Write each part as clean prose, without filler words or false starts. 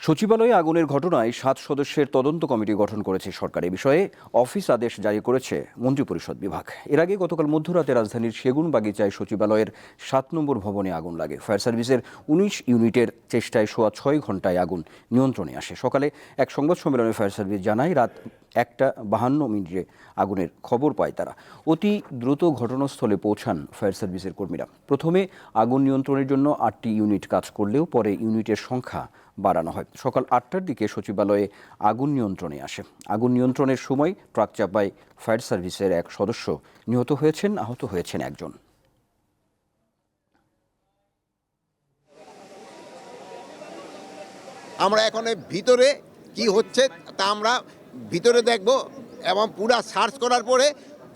সচিবালয়ে আগুনের ঘটনায় ৭ সদস্যের তদন্ত কমিটি গঠন করেছে সরকার। এ বিষয়ে অফিস আদেশ জারি করেছে মন্ত্রিপরিষদ বিভাগ। এর আগে গতকাল মধ্যরাতে রাজধানীর সেগুনবাগিচায় সচিবালয়ের ৭ নম্বর ভবনে আগুন লাগে। ফায়ার সার্ভিসের ১৯ ইউনিটের চেষ্টায় সোয়া ৬ ঘণ্টায় আগুন নিয়ন্ত্রণে আসে। সকালে এক সংবাদ সম্মেলনে ফায়ার সার্ভিস জানায়, রাত ১টা ৫২ আগুনের খবর পায় তারা। অতি দ্রুত ঘটনাস্থলে পৌঁছান ফায়ার সার্ভিসের কর্মীরা। প্রথমে আগুন নিয়ন্ত্রণের জন্য ৮টি ইউনিট কাজ করলেও পরে ইউনিটের সংখ্যা বাড়ানো হয়। সকাল ৮টার দিকে সচিবালয়ে আগুন নিয়ন্ত্রণে আসে। আগুন নিয়ন্ত্রণের সময় ট্রাক চাপায় ফায়ার সার্ভিসের এক সদস্য নিহত হয়েছেন, আহত হয়েছেন একজন। আমরা এখন ভিতরে কি হচ্ছে তা আমরা ভিতরে দেখব এবং পুরো সার্চ করার পরে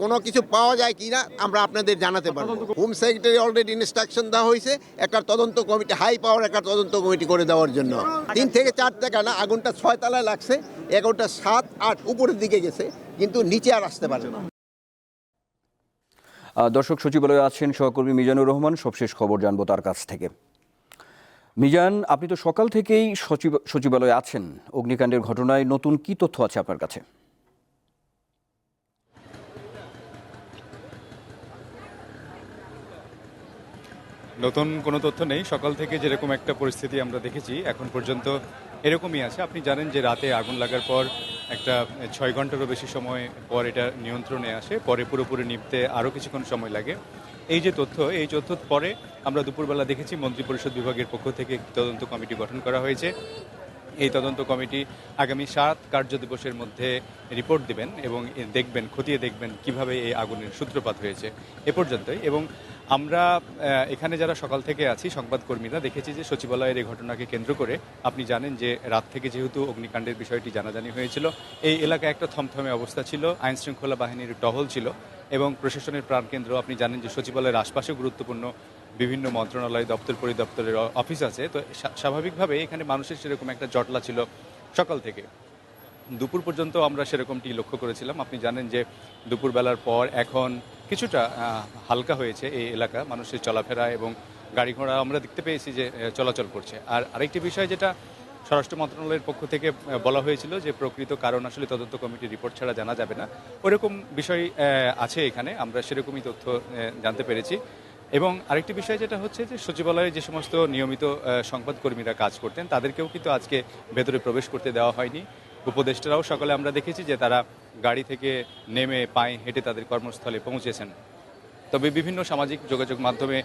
কোনো কিছু পাওয়া যায় কিনা আমরা আপনাদের জানাতে পারবো। হোম সেক্রেটারি অলরেডি ইনস্ট্রাকশন দেওয়া হয়েছে একটা তদন্ত কমিটি, হাই পাওয়ার একটা তদন্ত কমিটি করে দেওয়ার জন্য। ৩ থেকে ৪ টাকা না, আগুনটা ৬ তলায় লাগছে, এগারোটা ৭, ৮ উপরের দিকে গেছে, কিন্তু নিচে আর আসতে পারে না। দর্শক, সচিবালয়ে আছেন সহকর্মী মিজানুর রহমান। সবশেষ খবর জানবো তার কাছ থেকে। মিজান, আপনি তো সকাল থেকেই সচিবালয়ে আছেন। অগ্নিকাণ্ডের ঘটনায় নতুন কি তথ্য আছে আপনার কাছে? নতুন কোনো তথ্য নেই। সকাল থেকে যেরকম একটা পরিস্থিতি আমরা দেখেছি এখন পর্যন্ত এরকমই আছে। আপনি জানেন যে রাতে আগুন লাগার পর একটা ৬ ঘন্টারও বেশি সময় পর এটা নিয়ন্ত্রণে আসে, পরে পুরোপুরি নিভতে আরও কিছুক্ষণ সময় লাগে। এই যে তথ্য, এই তথ্য পরে আমরা দুপুরবেলা দেখেছি মন্ত্রিপরিষদ বিভাগের পক্ষ থেকে তদন্ত কমিটি গঠন করা হয়েছে। এই তদন্ত কমিটি আগামী ৭ কার্য দিবসের মধ্যে রিপোর্ট দিবেন এবং দেখবেন, খতিয়ে দেখবেন কিভাবে এই আগুনের সূত্রপাত হয়েছে এ পর্যন্তই। এবং আমরা এখানে যারা সকাল থেকে আছি সংবাদকর্মীরা দেখেছি যে সচিবালয়ের এই ঘটনাকে কেন্দ্র করে আপনি জানেন যে রাত থেকে যেহেতু অগ্নিকাণ্ডের বিষয়টি জানাজানি হয়েছিল, এই এলাকায় একটা থমথমে অবস্থা ছিল, আইনশৃঙ্খলা বাহিনীর টহল ছিল এবং প্রশাসনের প্রাণকেন্দ্র। আপনি জানেন যে সচিবালয়ের আশপাশেও গুরুত্বপূর্ণ বিভিন্ন মন্ত্রণালয়, দপ্তর পরিদপ্তরের অফিস আছে। তো স্বাভাবিকভাবে এখানে মানুষের সেরকম একটা জটলা ছিল সকাল থেকে। দুপুর পর্যন্ত আমরা সেরকমটি লক্ষ্য করেছিলাম। আপনি জানেন যে দুপুরবেলার পর এখন কিছুটা হালকা হয়েছে এই এলাকা, মানুষের চলাফেরা এবং গাড়ি ঘোড়া আমরা দেখতে পেয়েছি যে চলাচল করছে। আর আরেকটি বিষয় যেটা স্বরাষ্ট্র মন্ত্রণালয়ের পক্ষ থেকে বলা হয়েছিল যে প্রকৃত কারণ আসলে তদন্ত কমিটির রিপোর্ট ছাড়া জানা যাবে না, ওরকম বিষয় আছে এখানে, আমরা সেরকমই তথ্য জানতে পেরেছি। এবং আরেকটি বিষয় যেটা হচ্ছে যে সচিবালয়ে যে সমস্ত নিয়মিত সংবাদকর্মীরা কাজ করতেন তাদেরকেও কিন্তু আজকে ভেতরে প্রবেশ করতে দেওয়া হয়নি। উপদেষ্টারাও সকালে আমরা দেখেছি যে তারা গাড়ি থেকে নেমে পায়ে হেঁটে তাদের কর্মস্থলে পৌঁছেছেন। তবে বিভিন্ন সামাজিক যোগাযোগ মাধ্যমে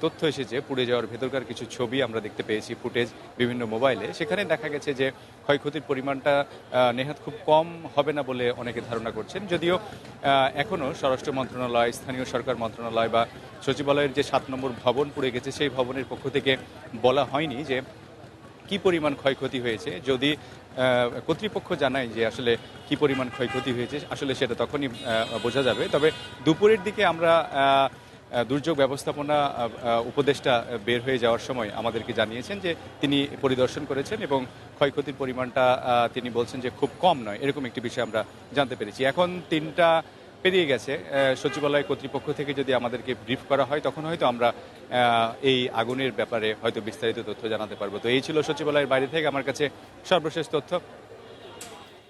তথ্য এসেছে, পুড়ে যাওয়ার ভেতরকার কিছু ছবি আমরা দেখতে পেয়েছি, ফুটেজ বিভিন্ন মোবাইলে। সেখানে দেখা গেছে যে ক্ষয়ক্ষতির পরিমাণটা নেহাত খুব কম হবে না বলে অনেকে ধারণা করছেন। যদিও এখনও স্বরাষ্ট্র মন্ত্রণালয়, স্থানীয় সরকার মন্ত্রণালয় বা সচিবালয়ের যে ৭ নম্বর ভবন পুড়ে গেছে সেই ভবনের পক্ষ থেকে বলা হয়নি যে কি পরিমাণ ক্ষয়ক্ষতি হয়েছে। যদি কর্তৃপক্ষ জানায় যে আসলে কি পরিমাণ ক্ষয়ক্ষতি হয়েছে, আসলে সেটা তখনই বোঝা যাবে। তবে দুপুরের দিকে আমরা দুর্যোগ ব্যবস্থাপনা উপদেষ্টা বের হয়ে যাওয়ার সময় আমাদেরকে জানিয়েছেন যে তিনি পরিদর্শন করেছেন এবং ক্ষয়ক্ষতির পরিমাণটা তিনি বলছেন যে খুব কম নয়, এরকম একটি বিষয় আমরা জানতে পেরেছি। এখন ৩টা পেরিয়ে গেছে। সচিবালয় কর্তৃপক্ষ থেকে যদি আমাদেরকে ব্রিফ করা হয় তখন হয়তো আমরা এই আগুনের ব্যাপারে হয়তো বিস্তারিত তথ্য জানাতে পারবো। তো এই ছিল সচিবালয়ের বাইরে থেকে আমার কাছে সর্বশেষ তথ্য।